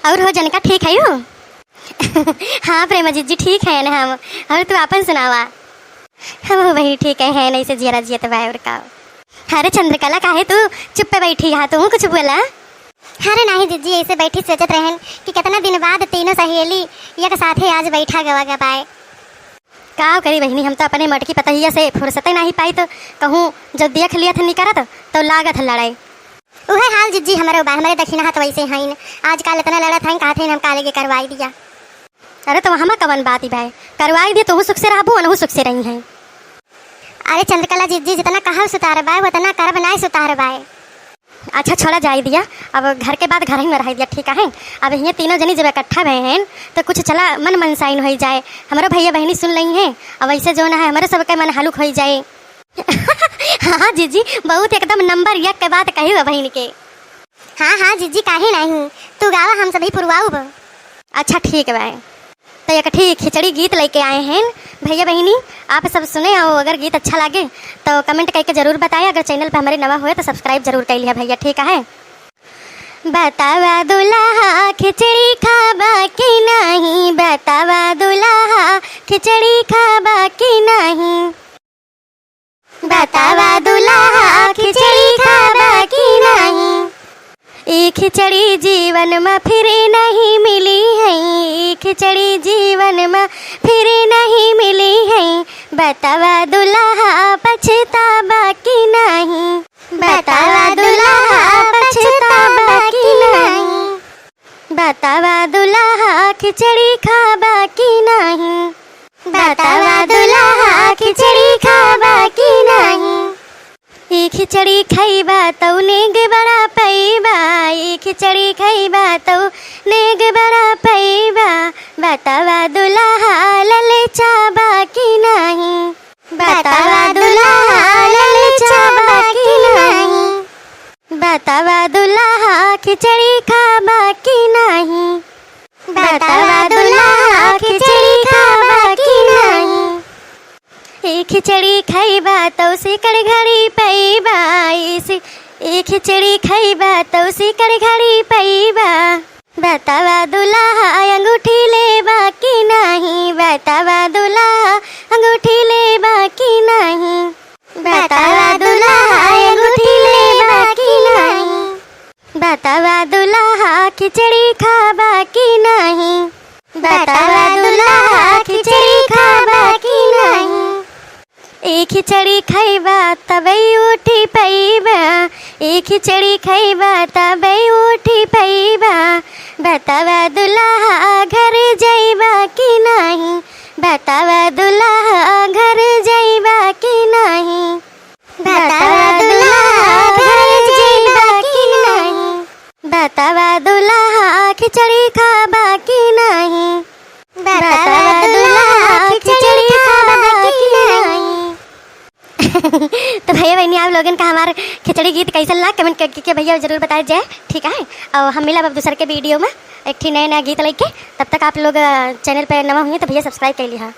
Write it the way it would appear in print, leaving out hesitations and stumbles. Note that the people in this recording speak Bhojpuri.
और हो जनका ठीक है यू? हाँ प्रेमा जी ठीक है ना हम। और तू आपन सुनावा? हम वही ठीक है नहीं से जिया जियत भाई और का। अरे चंद्रकला काहे तू चुप पे बैठी? हाँ तू कुछ बोला? अरे नहीं जीजी ऐसे बैठी सोचत रहन कि कितना दिन बाद तीनों सहेली एक साथे आज बैठा गवा गवाए। का करी बहनी, हम तो अपने मटकी पतहिया से फुर्सत नहीं पाई तो कहूँ जो देख लिया था निकरत तो लागत लड़ाई। उहे हाल जीजी हमारे बा हमारे दक्षिणा हाथ वैसे हैं आजकल इतना लड़ा था कहा थे हम काले के करवाई दिया। अरे तो हम कवन बात ही भाई करवाई दिए तो सुख से रहबू अनहु सुख से रही हैं। अरे चंद्रकला जीजी जितना कहा सुतार बाय उतना कर बनाए सुतार बाय। अच्छा छोड़ा जाए दिया, अब घर के बाद घर ही में रह दिया ठीक है। अब ये तीनों जनी जब इकट्ठा भए हैं तो कुछ चला मन मनसाइन हो जाए। हमारे भैया बहनी सुन रही हैं अब ऐसे जो ना है हमारे सबके मन हलुक हो जाए। हाँ जीजी बहुत एकदम नंबर एक के बात कही बहन के। हाँ जीजी काहे नहीं तू गावा हम सभी पुरवाऊ। अच्छा ठीक है भाई तो एक ठीक खिचड़ी गीत लेके आए हैं भैया बहनी, आप सब सुने और अगर गीत अच्छा लगे तो कमेंट करके जरूर बताएं। अगर चैनल पे हमारे नवा हुए तो सब्सक्राइब जरूर कर लिया भैया ठीक है। बतावा दुल्हा खिचड़ी खाबा कि नहीं, बतावा दुल्हा खिचड़ी खाबा कि नहीं, बतावा दुल्हा खिचड़ी खाबा कि नहीं। ये खिचड़ी जीवन में फिर नहीं मिली है, ये खिचड़ी जीवन में फिर नहीं मिली है। बतावा दुल्हा पछतावा कि नहीं, बतावा दुल्हा पछतावा कि नहीं, बतावा दुल्हा खिचड़ी खाबा कि नहीं, बतावा दुल्हा खिचड़ी खाबा कि नहीं। ये खिचड़ी खैबा तो नेग बड़ा पैबा, ये खिचड़ी खैबा तो नेग बड़ा पैबा। बतावा दुल्हा ललचाबा कि नहीं, बतावा दुल्हा ललचाबा कि नहीं, बतावा दुल्हा खिचड़ी खाबा कि नहीं, बतावा दुल्हा खिचड़ी खाबा कि नहीं। ये खिचड़ी खैबा तो सिकड़ घड़ी पैबा, ये खिचड़ी खैबा तो सिकड़ घड़ी पैबा। बतावा दुल्हा अंगूठी लेबा कि नहीं, बतावा दुल्हा अंगूठी लेबा कि नहीं, बतावा दुल्हा अंगूठी लेबा कि नहीं, बतावा दुल्हा खिचड़ी खाबा कि नहीं, बतावा दुल्हा खिचड़ी खाबा कि नहीं। ये खिचड़ी खैबा तबै उठी पैबा, ये खिचड़ी खैबा तबै उठी पैबा। बतावा दुल्हा घर जाइबा कि नहीं, बतावा दुल्हा घर जाइबा कि नहीं, बतावा दुल्हा घर जाइबा कि नहीं, बतावा दुल्हा खिचड़ी खाबा कि नहीं, बतावा दुल्हा खिचड़ी खाबा कि नहीं। तो भैया बहनी आप लोगन का हमारा खिचड़ी गीत कैसा लगा कमेंट करके भैया जरूर बताया जाए ठीक है। और हम मिला अब दूसरे के वीडियो में एक नया गीत लेके, तब तक आप लोग चैनल पे नवा हुए तो भैया सब्सक्राइब कर लिया।